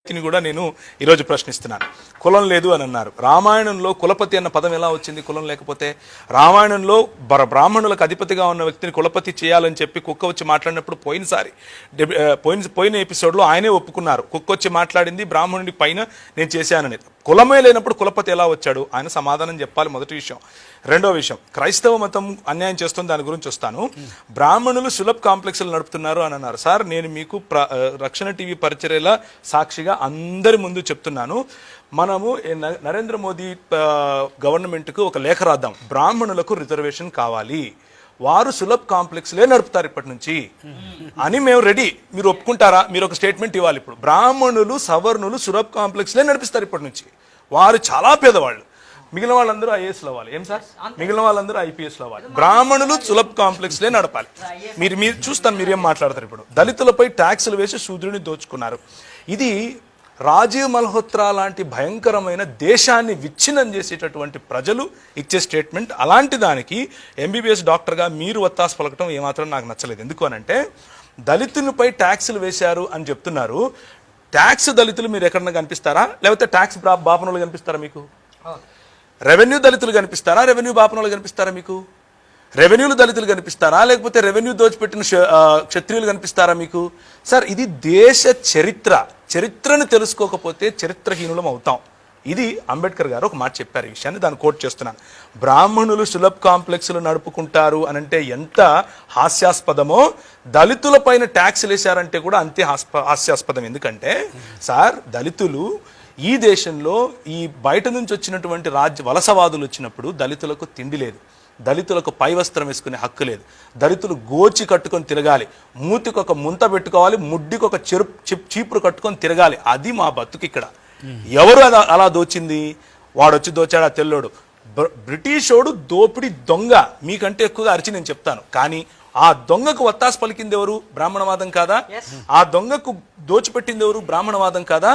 కూడా నేను ఈరోజు ప్రశ్నిస్తున్నాను. కులం లేదు అని అన్నారు. రామాయణంలో కులపతి అన్న పదం ఎలా వచ్చింది? కులం లేకపోతే. రామాయణంలో బ్రాహ్మణులకు అధిపతిగా ఉన్న వ్యక్తిని కులపతి చేయాలని చెప్పి కుక్క వచ్చి మాట్లాడినప్పుడు పోయిన ఎపిసోడ్లో ఆయనే ఒప్పుకున్నారు. కుక్క వచ్చి మాట్లాడింది బ్రాహ్మణుడి పైన నేను చేశానని. కులమే లేనప్పుడు కులపతి ఎలా వచ్చాడు? ఆయన సమాధానం చెప్పాలి. మొదటి విషయం. రెండో విషయం, క్రైస్తవ మతం అన్యాయం చేస్తుంది, దాని గురించి వస్తాను. బ్రాహ్మణులు సులభ్ కాంప్లెక్స్లు నడుపుతున్నారు అని అన్నారు. సార్, నేను మీకు రక్షణ టీవీ పరిచర్యల సాక్షిగా అందరి ముందు చెప్తున్నాను. మనము నరేంద్ర మోదీ గవర్నమెంట్కు ఒక లేఖ రాద్దాం. బ్రాహ్మణులకు రిజర్వేషన్ కావాలి, వారు సులభ్ కాంప్లెక్స్లే నడుపుతారు ఇప్పటి నుంచి అని మేము రెడీ. మీరు ఒప్పుకుంటారా? మీరు ఒక స్టేట్మెంట్ ఇవ్వాలి. ఇప్పుడు బ్రాహ్మణులు సవర్ణులు సులభ్ కాంప్లెక్స్లే నడిపిస్తారు ఇప్పటి నుంచి. వారు చాలా పేదవాళ్ళు. మిగిలిన వాళ్ళందరూ ఐఏఎస్లు అవ్వాలి. ఏం సార్? మిగిలిన వాళ్ళందరూ ఐపీఎస్లు అవ్వాలి. బ్రాహ్మణులు సులభ్ కాంప్లెక్స్లే నడపాలి. మీరు చూస్తాను మీరేం మాట్లాడతారు. ఇప్పుడు దళితులపై ట్యాక్సులు వేసి శూద్రుని దోచుకున్నారు. ఇది రాజీవ్ మల్హోత్రా లాంటి భయంకరమైన దేశాన్ని విచ్ఛిన్నం చేసేటటువంటి ప్రజలు ఇచ్చే స్టేట్మెంట్. అలాంటి దానికి ఎంబీబీఎస్ డాక్టర్గా మీరు ఒత్తాసు పలకటం ఏమాత్రం నాకు నచ్చలేదు. ఎందుకు అనంటే, దళితులపై ట్యాక్సులు వేశారు అని చెప్తున్నారు. ట్యాక్స్ దళితులు మీరు ఎక్కడన్నా కనిపిస్తారా? లేకపోతే ట్యాక్స్ బాపనులు కనిపిస్తారా మీకు? రెవెన్యూ దళితులు కనిపిస్తారా? రెవెన్యూ బాపనులు కనిపిస్తారా మీకు? రెవెన్యూలు దళితులు కనిపిస్తారా? లేకపోతే రెవెన్యూ దోచిపెట్టిన క్షత్రియులు కనిపిస్తారా మీకు? సార్, ఇది దేశ చరిత్రను తెలుసుకోకపోతే చరిత్రహీనులం అవుతాం. ఇది అంబేద్కర్ గారు ఒక మాట చెప్పారు. ఈ విషయాన్ని దాన్ని కోట్ చేస్తున్నాను. బ్రాహ్మణులు సులభ్ కాంప్లెక్స్లు నడుపుకుంటారు అనంటే ఎంత హాస్యాస్పదమో, దళితుల పైన ట్యాక్స్లు వేశారంటే కూడా అంతే హాస్యాస్పదం. ఎందుకంటే సార్, దళితులు ఈ దేశంలో ఈ బయట నుంచి వచ్చినటువంటి వలసవాదులు వచ్చినప్పుడు దళితులకు తిండి లేదు, దళితులకు పై వస్త్రం వేసుకునే హక్కు లేదు, దళితులు గోచి కట్టుకొని తిరగాలి, మూతికి ఒక ముంత పెట్టుకోవాలి, ముడ్డికి ఒక చీపురు కట్టుకొని తిరగాలి. అది మా బతుకు. ఇక్కడ ఎవరు అలా దోచింది? వాడొచ్చి దోచాడు, ఆ తెల్లోడు. బ్రిటిషోడు దోపిడి దొంగ మీకంటే ఎక్కువగా అరిచి నేను చెప్తాను. కానీ ఆ దొంగకు వత్తాసు పలికింది ఎవరు? బ్రాహ్మణవాదం కాదా? ఆ దొంగకు దోచిపెట్టింది ఎవరు? బ్రాహ్మణవాదం కాదా?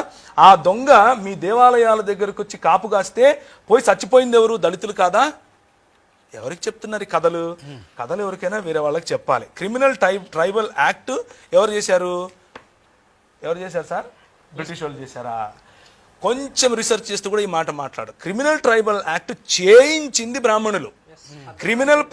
ఆ దొంగ మీ దేవాలయాల దగ్గరకు వచ్చి కాపు కాస్తే పోయి చచ్చిపోయింది ఎవరు? దళితులు కాదా? ఎవరికి చెప్తున్నారు ఈ కథలు? కథలు ఎవరికైనా వేరే వాళ్ళకి చెప్పాలి. క్రిమినల్ ట్రైబల్ యాక్ట్ ఎవరు చేశారు సార్? బ్రిటిష్ వాళ్ళు చేశారా? కొంచెం రీసెర్చ్ చేస్తూ కూడా ఈ మాట మాట్లాడు. క్రిమినల్ ట్రైబల్ యాక్ట్ చేయించింది బ్రాహ్మణులు. క్రిమినల్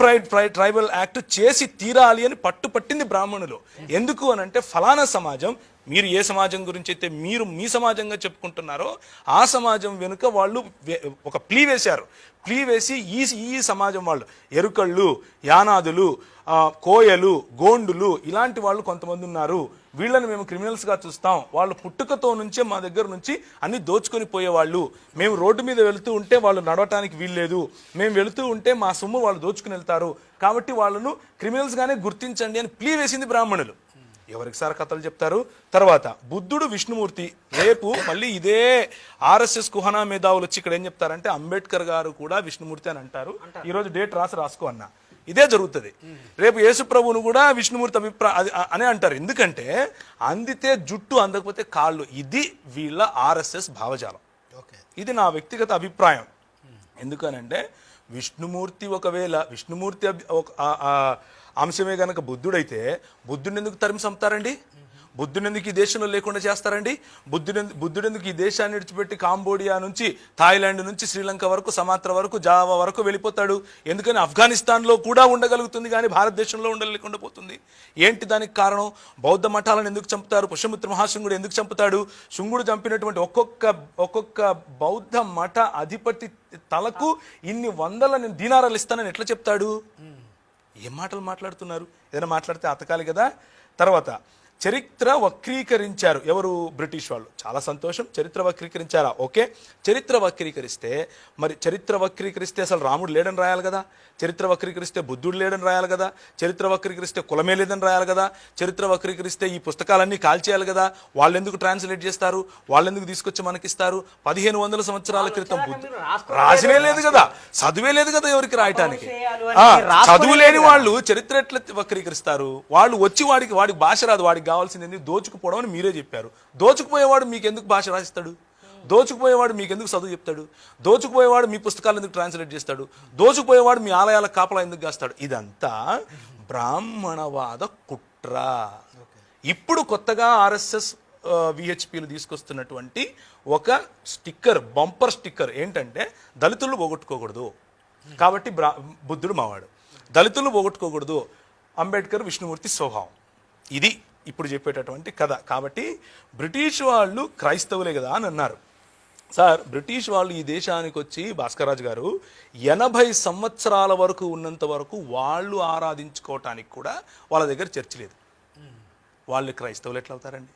ట్రైబల్ యాక్ట్ చేసి తీరాలి అని పట్టింది బ్రాహ్మణులు. ఎందుకు అనంటే, ఫలానా సమాజం, మీరు ఏ సమాజం గురించి అయితే మీరు మీ సమాజంగా చెప్పుకుంటున్నారో ఆ సమాజం వెనుక వాళ్ళు ఒక ప్లీ వేశారు. ప్లీ వేసి ఈ సమాజం వాళ్ళు ఎరుకళ్ళు, యానాదులు, కోయలు, గోండులు ఇలాంటి వాళ్ళు కొంతమంది ఉన్నారు, వీళ్ళని మేము క్రిమినల్స్గా చూస్తాం, వాళ్ళు పుట్టుకతో నుంచే మా దగ్గర నుంచి అన్ని దోచుకొని పోయేవాళ్ళు, మేము రోడ్డు మీద వెళుతూ ఉంటే వాళ్ళు నడవటానికి వీల్లేదు, మేము వెళుతూ ఉంటే మా సొమ్ము వాళ్ళు దోచుకుని వెళ్తారు, కాబట్టి వాళ్ళను క్రిమినల్స్గానే గుర్తించండి అని ప్లీ వేసింది బ్రాహ్మణులు. ఎవరికి సార్ కథలు చెప్తారు? తర్వాత బుద్ధుడు విష్ణుమూర్తి. రేపు మళ్ళీ ఇదే ఆర్ఎస్ఎస్ కుహనా మేధావులు వచ్చి ఇక్కడ ఏం చెప్తారంటే, అంబేద్కర్ గారు కూడా విష్ణుమూర్తి అని అంటారు. ఈరోజు డేట్ రాసుకో అన్న. ఇదే జరుగుతుంది. రేపు యేసు ప్రభువును కూడా విష్ణుమూర్తి అనే అంటారు. ఎందుకంటే అందితే జుట్టు, అందకపోతే కాళ్ళు. ఇది వీళ్ళ ఆర్ఎస్ఎస్ భావజాలం. ఇది నా వ్యక్తిగత అభిప్రాయం. ఎందుకనంటే విష్ణుమూర్తి అంశమే కనుక బుద్ధుడైతే బుద్ధుడిని ఎందుకు తరిమి చంపుతారండి? బుద్ధుని ఎందుకు ఈ దేశంలో లేకుండా చేస్తారండి? బుద్ధుడు ఎందుకు ఈ దేశాన్ని విడిచిపెట్టి కాంబోడియా నుంచి, థాయిలాండ్ నుంచి, శ్రీలంక వరకు, సమాత్ర వరకు, జావా వరకు వెళ్ళిపోతాడు? ఎందుకని ఆఫ్ఘనిస్తాన్లో కూడా ఉండగలుగుతుంది కానీ భారతదేశంలో ఉండలేకుండా పోతుంది. ఏంటి దానికి కారణం? బౌద్ధ మఠాలను ఎందుకు చంపుతారు? పుష్యమిత్ర మహాశృంగుడు ఎందుకు చంపుతాడు? శృంగుడు చంపినటువంటి ఒక్కొక్క బౌద్ధ మఠ అధిపతి తలకు ఇన్ని వందల దీనారాలు ఇస్తానని ఎట్లా చెప్తాడు? ఏం మాటలు మాట్లాడుతున్నారు? ఏదైనా మాట్లాడితే అతకాలి కదా. తర్వాత చరిత్ర వక్రీకరించారు. ఎవరు? బ్రిటిష్ వాళ్ళు. చాలా సంతోషం. చరిత్ర వక్రీకరించారా? ఓకే. చరిత్ర వక్రీకరిస్తే అసలు రాముడు లేడని రాయాలి కదా. చరిత్ర వక్రీకరిస్తే బుద్ధుడు లేడని రాయాలి కదా. చరిత్ర వక్రీకరిస్తే కులమే లేదని రాయాలి కదా. చరిత్ర వక్రీకరిస్తే ఈ పుస్తకాలన్నీ కాల్చేయాలి కదా. వాళ్ళు ఎందుకు ట్రాన్స్లేట్ చేస్తారు? వాళ్ళు ఎందుకు తీసుకొచ్చి మనకిస్తారు? 1500 సంవత్సరాల క్రితం రాసినే లేదు కదా, చదువే లేదు కదా ఎవరికి రాయటానికి. చదువు లేని వాళ్ళు చరిత్ర ఎట్లా వక్రీకరిస్తారు? వాళ్ళు వచ్చి వాడికి భాష రాదు, వాడికి కావాల్సింది దోచుకుపోవడం అని మీరే చెప్పారు. దోచుకుపోయేవాడు మీకు ఎందుకు భాష రాసిస్తాడు? దోచుకుపోయేవాడు మీకు ఎందుకు చదువు చెప్తాడు? దోచుకుపోయేవాడు మీ పుస్తకాలు ఎందుకు ట్రాన్స్లేట్ చేస్తాడు? దోచుకుపోయేవాడు మీ ఆలయాల కాపలా ఎందుకు కాస్తాడు? ఇదంతా బ్రాహ్మణవాద కుట్ర. ఇప్పుడు కొత్తగా ఆర్ఎస్ఎస్ విహెచ్పిలు తీసుకొస్తున్నటువంటి ఒక స్టిక్కర్, బంపర్ స్టిక్కర్ ఏంటంటే దళితులు పోగొట్టుకోకూడదు కాబట్టి బుద్ధుడు మావాడు, దళితులు పోగొట్టుకోకూడదు అంబేద్కర్ విష్ణుమూర్తి స్వభావం. ఇది ఇప్పుడు చెప్పేటటువంటి కథ. కాబట్టి బ్రిటిష్ వాళ్ళు క్రైస్తవులే కదా అని అన్నారు. సార్, బ్రిటిష్ వాళ్ళు ఈ దేశానికి వచ్చి భాస్కర్ రాజు గారు 80 సంవత్సరాల వరకు ఉన్నంత వరకు వాళ్ళు ఆరాధించుకోవటానికి కూడా వాళ్ళ దగ్గర చర్చి లేదు. వాళ్ళు క్రైస్తవులు ఎట్లా అవుతారండి?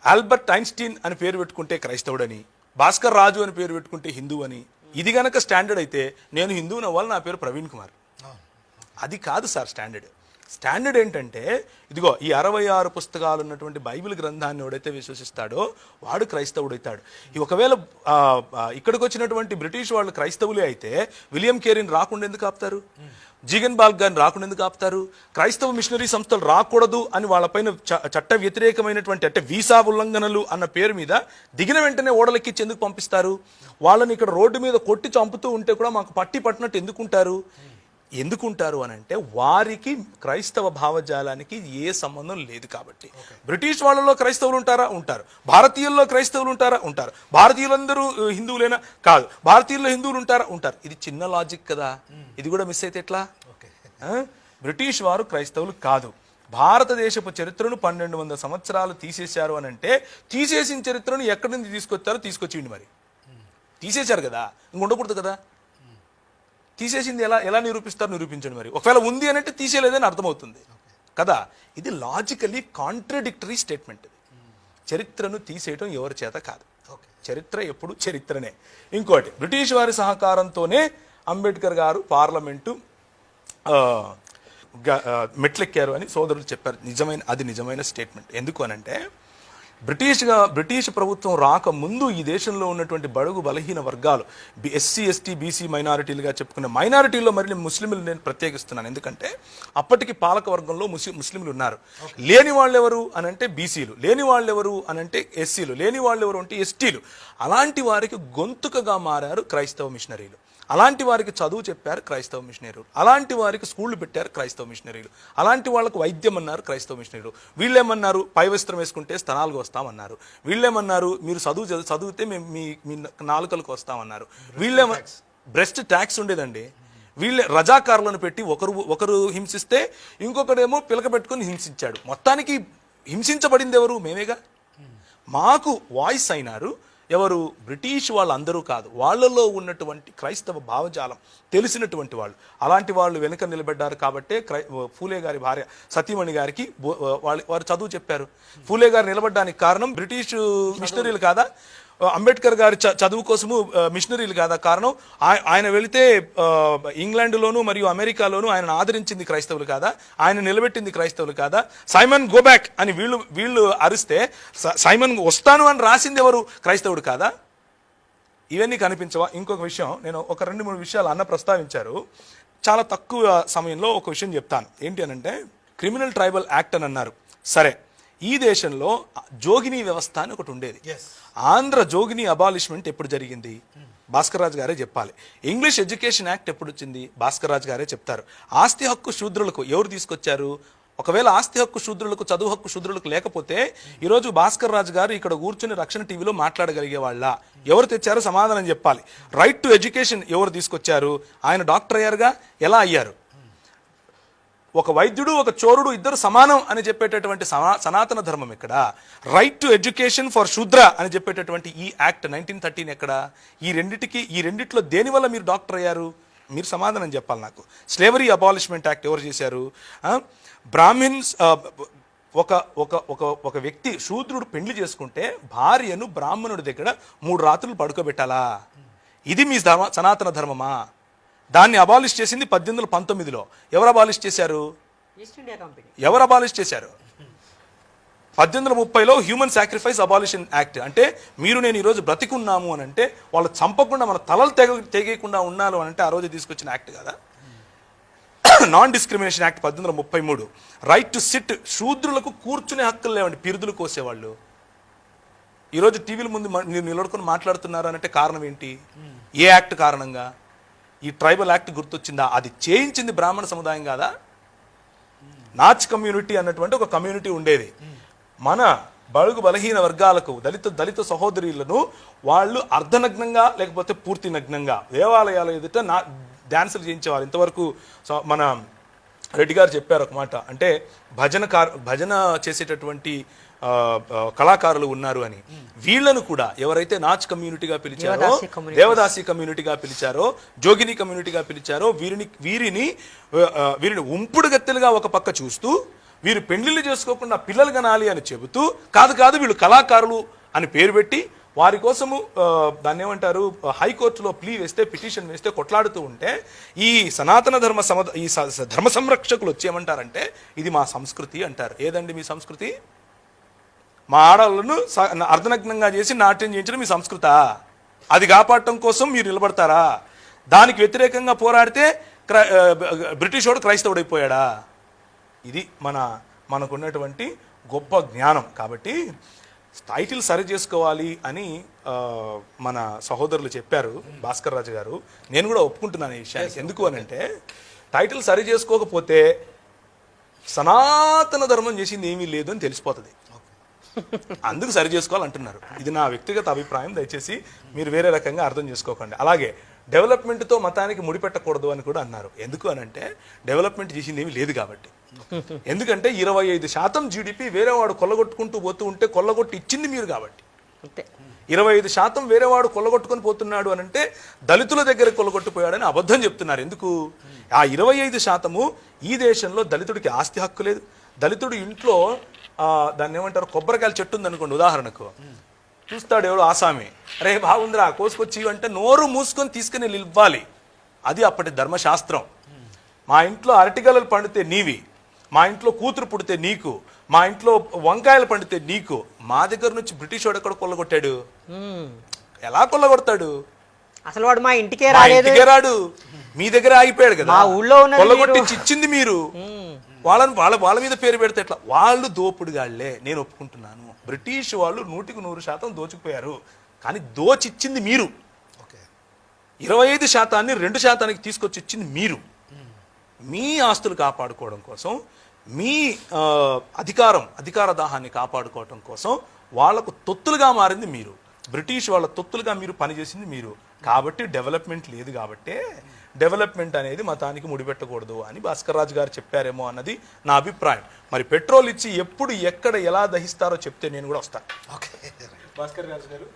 ఆల్బర్ట్ ఐన్స్టీన్ అని పేరు పెట్టుకుంటే క్రైస్తవుడని, భాస్కర్ రాజు అని పేరు పెట్టుకుంటే హిందువు అని. ఇది గనక స్టాండర్డ్ అయితే నేను హిందువుని అవ్వాలి, నా పేరు ప్రవీణ్ కుమార్. అది కాదు సార్ స్టాండర్డ్. స్టాండర్డ్ ఏంటంటే ఇదిగో ఈ 66 పుస్తకాలు ఉన్నటువంటి బైబిల్ గ్రంథాన్ని ఎవడైతే విశ్వసిస్తాడో వాడు క్రైస్తవుడు అవుతాడు. ఒకవేళ ఇక్కడికి వచ్చినటువంటి బ్రిటిష్ వాళ్ళు క్రైస్తవులే అయితే విలియం కేరీని రాకుండా ఎందుకు ఆపుతారు? జీగన్ బాల్ గారిని రాకుండా ఎందుకు ఆపుతారు? క్రైస్తవ మిషనరీ సంస్థలు రాకూడదు అని వాళ్ళపైన చట్ట వ్యతిరేకమైనటువంటి అంటే వీసా ఉల్లంఘనలు అన్న పేరు మీద దిగిన వెంటనే ఓడలెక్కించి ఎందుకు పంపిస్తారు? వాళ్ళని ఇక్కడ రోడ్డు మీద కొట్టి చంపుతూ ఉంటే కూడా మాకు పట్టి పట్టినట్టు ఎందుకుంటారు అని అంటే వారికి క్రైస్తవ భావజాలానికి ఏ సంబంధం లేదు కాబట్టి. బ్రిటిష్ వాళ్ళలో క్రైస్తవులు ఉంటారా? ఉంటారు. భారతీయుల్లో క్రైస్తవులు ఉంటారా? ఉంటారు. భారతీయులందరూ హిందువులేనా? కాదు. భారతీయుల్లో హిందువులు ఉంటారా? ఉంటారు. ఇది చిన్న లాజిక్ కదా. ఇది కూడా మిస్ అయితే ఎట్లా? బ్రిటిష్ వారు క్రైస్తవులు కాదు. భారతదేశపు చరిత్రను 1200 సంవత్సరాలు తీసేశారు అని అంటే తీసేసిన చరిత్రను ఎక్కడి నుంచి తీసుకొచ్చారో తీసుకొచ్చిండి. మరి తీసేశారు కదా, ఇంకొండకూడదు కదా. తీసేసింది ఎలా నిరూపించండి. మరి ఒకవేళ ఉంది అని అంటే తీసేయలేదని అర్థమవుతుంది కదా. ఇది లాజికలీ కాంట్రడిక్టరీ స్టేట్మెంట్. చరిత్రను తీసేయటం ఎవరి చేత కాదు. చరిత్ర ఎప్పుడు చరిత్రనే. ఇంకోటి, బ్రిటిష్ వారి సహకారంతోనే అంబేద్కర్ గారు పార్లమెంటు మెట్లెక్కారు అని సోదరులు చెప్పారు. అది నిజమైన స్టేట్మెంట్. ఎందుకు అనంటే బ్రిటిష్ ప్రభుత్వం రాకముందు ఈ దేశంలో ఉన్నటువంటి బడుగు బలహీన వర్గాలు, ఎస్సీ ఎస్టీ బీసీ మైనారిటీలుగా చెప్పుకున్న మైనారిటీల్లో మరి ముస్లింలు నేను ప్రత్యేకిస్తున్నాను. ఎందుకంటే అప్పటికి పాలక వర్గంలో ముస్లింలు ఉన్నారు. లేని వాళ్ళు ఎవరు అనంటే బీసీలు, లేని వాళ్ళు ఎవరు అనంటే ఎస్సీలు, లేని వాళ్ళు ఎవరు అంటే ఎస్టీలు. అలాంటి వారికి గొంతుకగా మారారు క్రైస్తవ మిషనరీలు. అలాంటి వారికి చదువు చెప్పారు క్రైస్తవ మిషనరీలు. అలాంటి వారికి స్కూళ్ళు పెట్టారు క్రైస్తవ మిషనరీలు. అలాంటి వాళ్ళకు వైద్యం అన్నారు క్రైస్తవ మిషనరీలు. వీళ్ళేమన్నారు? పై వస్త్రం వేసుకుంటే స్తనాలకు వస్తామన్నారు. వీళ్ళేమన్నారు? మీరు చదివితే మేము మీ నాలుకలకు వస్తామన్నారు. బ్రెస్ట్ ట్యాక్స్ ఉండేదండి. వీళ్ళే రజాకారులను పెట్టి ఒకరు హింసిస్తే ఇంకొకడేమో పిలక పెట్టుకుని హింసించాడు. మొత్తానికి హింసించబడింది ఎవరు? మేమేగా. మాకు వాయిస్ అయినారు ఎవరు? బ్రిటిష్ వాళ్ళందరూ కాదు, వాళ్ళలో ఉన్నటువంటి క్రైస్తవ భావజాలం తెలిసినటువంటి వాళ్ళు. అలాంటి వాళ్ళు వెనుక నిలబడ్డారు కాబట్టే ఫూలే గారి భార్య సతీమణి గారికి వారు చదువు చెప్పారు. ఫూలే గారు నిలబడ్డానికి కారణం బ్రిటిష్ మిషనరీలు కాదా? అంబేద్కర్ గారి చదువు కోసము మిషనరీలు కాదా కారణం? ఆయన వెళితే ఇంగ్లాండ్లోను మరియు అమెరికాలోను ఆయన ఆదరించింది క్రైస్తవులు కాదా? ఆయన నిలబెట్టింది క్రైస్తవులు కాదా? సైమన్ గో బ్యాక్ అని వీళ్ళు అరిస్తే సైమన్ వస్తాను అని రాసింది ఎవరు? క్రైస్తవుడు కాదా? ఇవన్నీ కనిపించవా? ఇంకొక విషయం, నేను ఒక 2-3 విషయాలు అన్న ప్రస్తావించారు. చాలా తక్కువ సమయంలో ఒక విషయం చెప్తాను. ఏంటి అనంటే క్రిమినల్ ట్రైబల్ యాక్ట్ అని అన్నారు. సరే, ఈ దేశంలో జోగిని వ్యవస్థ అని ఒకటి ఉండేది. ఆంధ్ర జోగిని అబాలిష్మెంట్ ఎప్పుడు జరిగింది? భాస్కర్ రాజు గారే చెప్పాలి. ఇంగ్లీష్ ఎడ్యుకేషన్ యాక్ట్ ఎప్పుడు వచ్చింది? భాస్కర్ రాజు గారే చెప్తారు. ఆస్తి హక్కు శూద్రులకు ఎవరు తీసుకొచ్చారు? ఒకవేళ ఆస్తి హక్కు శూద్రులకు, చదువు హక్కు శూద్రులకు లేకపోతే ఈరోజు భాస్కర్ రాజు గారు ఇక్కడ కూర్చుని రక్షణ టీవీలో మాట్లాడగలిగే వాళ్ళ? ఎవరు తెచ్చారో సమాధానం చెప్పాలి. రైట్ టు ఎడ్యుకేషన్ ఎవరు తీసుకొచ్చారు? ఆయన డాక్టర్ అయ్యారుగా. ఎలా అయ్యారు? ఒక వైద్యుడు ఒక చోరుడు ఇద్దరు సమానం అని చెప్పేటటువంటి సనాతన ధర్మం ఇక్కడ. రైట్ టు ఎడ్యుకేషన్ ఫర్ శూద్ర అని చెప్పేటటువంటి ఈ యాక్ట్ 1913 ఎక్కడ? ఈ రెండిట్లో దేనివల్ల మీరు డాక్టర్ అయ్యారు? మీరు సమాధానం చెప్పాలి నాకు. స్లేవరీ అబాలిష్మెంట్ యాక్ట్ ఎవరు చేశారు? బ్రాహ్మిన్స్ ఒక వ్యక్తి శూద్రుడు పెళ్లి చేసుకుంటే భార్యను బ్రాహ్మణుడి దగ్గర 3 రాత్రులు పడుకోబెట్టాలా? ఇది మీ సనాతన ధర్మమా? దాన్ని అబాలిష్ చేసింది 1819లో. ఎవరు అబాలిష్ చేశారు? ఎవరు అబాలిష్ చేశారు? 1830లో హ్యూమన్ సాక్రిఫైస్ అబాలిషన్ యాక్ట్. అంటే మీరు నేను ఈరోజు బ్రతికున్నాము అని అంటే వాళ్ళు చంపకుండా మన తలలు తెగేయకుండా ఉన్నారు అని అంటే ఆ రోజు తీసుకొచ్చిన యాక్ట్ కదా. Non discrimination act 1833. Right to sit, శూద్రులకు కూర్చునే హక్కులు లేవండి, పిరుదులు కోసేవాళ్ళు. ఈరోజు టీవీల ముందు మీరు నిలబడుకొని మాట్లాడుతున్నారు అంటే కారణం ఏంటి? ఏ యాక్ట్ కారణంగా? ఈ ట్రైబల్ యాక్ట్ గుర్తొచ్చిందా? అది చేయించింది బ్రాహ్మణ సముదాయం కాదా? నాచ్ కమ్యూనిటీ అన్నటువంటి ఒక కమ్యూనిటీ ఉండేది. మన బడుగు బలహీన వర్గాలకు దళిత సహోదరులను వాళ్ళు అర్ధనగ్నంగా లేకపోతే పూర్తి నగ్నంగా దేవాలయాల ఎదుట డాన్సులు చేయించేవారు. ఇంతవరకు మన రెడ్డి గారు చెప్పారు ఒక మాట, అంటే భజన చేసేటటువంటి కళాకారులు ఉన్నారు అని. వీళ్ళను కూడా ఎవరైతే నాచ్ కమ్యూనిటీగా పిలిచారో, దేవదాసి కమ్యూనిటీగా పిలిచారో, జోగిని కమ్యూనిటీగా పిలిచారో వీరిని ఉంపుడు గత్తెలుగా ఒక పక్క చూస్తూ, వీరు పెళ్లిళ్ళు చేసుకోకుండా పిల్లలు కనాలి అని చెబుతూ, కాదు వీళ్ళు కళాకారులు అని పేరు పెట్టి వారి కోసము దాన్ని ఏమంటారు హైకోర్టులో పిటిషన్ వేస్తే కొట్లాడుతూ ఉంటే ఈ సనాతన ధర్మ సంరక్షకులు వచ్చి ఏమంటారంటే ఇది మా సంస్కృతి అంటారు. ఏదండి మీ సంస్కృతి? మా ఆడవాళ్ళను అర్ధనగ్నంగా చేసి నాట్యం చేయించడం మీ సంస్కృత? అది కాపాడటం కోసం మీరు నిలబడతారా? దానికి వ్యతిరేకంగా పోరాడితే బ్రిటిష్ వాడు క్రైస్తవుడైపోయాడా? ఇది మనకున్నటువంటి గొప్ప జ్ఞానం. కాబట్టి టైటిల్ సరి చేసుకోవాలి అని మన సహోదరులు చెప్పారు, భాస్కర్ రాజు గారు. నేను కూడా ఒప్పుకుంటున్నాను ఈ విషయానికి. ఎందుకు అని అంటే టైటిల్ సరి చేసుకోకపోతే సనాతన ధర్మం చేసింది ఏమీ లేదు అని తెలిసిపోతుంది. అందుకు సరి చేసుకోవాలంటున్నారు. ఇది నా వ్యక్తిగత అభిప్రాయం, దయచేసి మీరు వేరే రకంగా అర్థం చేసుకోకండి. అలాగే డెవలప్మెంట్తో మతానికి ముడిపెట్టకూడదు అని కూడా అన్నారు. ఎందుకు అని అంటే డెవలప్మెంట్ చేసింది ఏమీ లేదు కాబట్టి. ఎందుకంటే 25% జీడిపి వేరేవాడు కొల్లగొట్టుకుంటూ పోతూ ఉంటే కొల్లగొట్టి ఇచ్చింది మీరు కాబట్టి. 25% వేరేవాడు కొల్లగొట్టుకొని పోతున్నాడు అని అంటే దళితుల దగ్గర కొల్లగొట్టిపోయాడని అబద్ధం చెప్తున్నారు. ఎందుకు? ఆ 25% ఈ దేశంలో దళితుడికి ఆస్తి హక్కు లేదు. దళితుడు ఇంట్లో దాన్ని ఏమంటారు కొబ్బరికాయల చెట్టు ఉందనుకోండి, ఉదాహరణకు చూస్తాడు ఎవడు ఆసామి, అరే బాగుందిరా కోసుకొచ్చి అంటే నోరు మూసుకొని తీసుకుని ఇవ్వాలి. అది అప్పటి ధర్మశాస్త్రం. మా ఇంట్లో అరటిగలలు పండితే నీవి, మా ఇంట్లో కూతురు పుడితే నీకు, మా ఇంట్లో వంకాయలు పండితే నీకు. మా దగ్గర నుంచి బ్రిటిష్ వాడు ఎక్కడ కొల్లగొట్టాడు? ఎలా కొల్లగొడతాడు? అసలు వాడు మా ఇంటికే రాడు, మీ దగ్గర ఆగిపోయాడు కదా. కొల్లగొట్టించి ఇచ్చింది మీరు. వాళ్ళ మీద పేరు పెడితే ఎట్లా? వాళ్ళు దోపుడుగాళ్లే, నేను ఒప్పుకుంటున్నాను. బ్రిటిష్ వాళ్ళు 100% దోచుకుపోయారు, కానీ దోచిచ్చింది మీరు. 25% 2% తీసుకొచ్చి ఇచ్చింది మీరు. మీ ఆస్తులు కాపాడుకోవడం కోసం, మీ అధికార దాహాన్ని కాపాడుకోవడం కోసం వాళ్లకు తొత్తులుగా మారింది మీరు. బ్రిటిష్ వాళ్ళ తొత్తులుగా మీరు పనిచేసింది మీరు. కాబట్టి డెవలప్మెంట్ లేదు. కాబట్టి డెవలప్మెంట్ అనేది మతానికి ముడిపెట్టకూడదు అని భాస్కర్ రాజు గారు చెప్పారేమో అన్నది నా అభిప్రాయం. మరి పెట్రోల్ ఇచ్చి ఎప్పుడు ఎక్కడ ఎలా దహిస్తారో చెప్తే నేను కూడా వస్తాను. భాస్కర్ రాజు గారు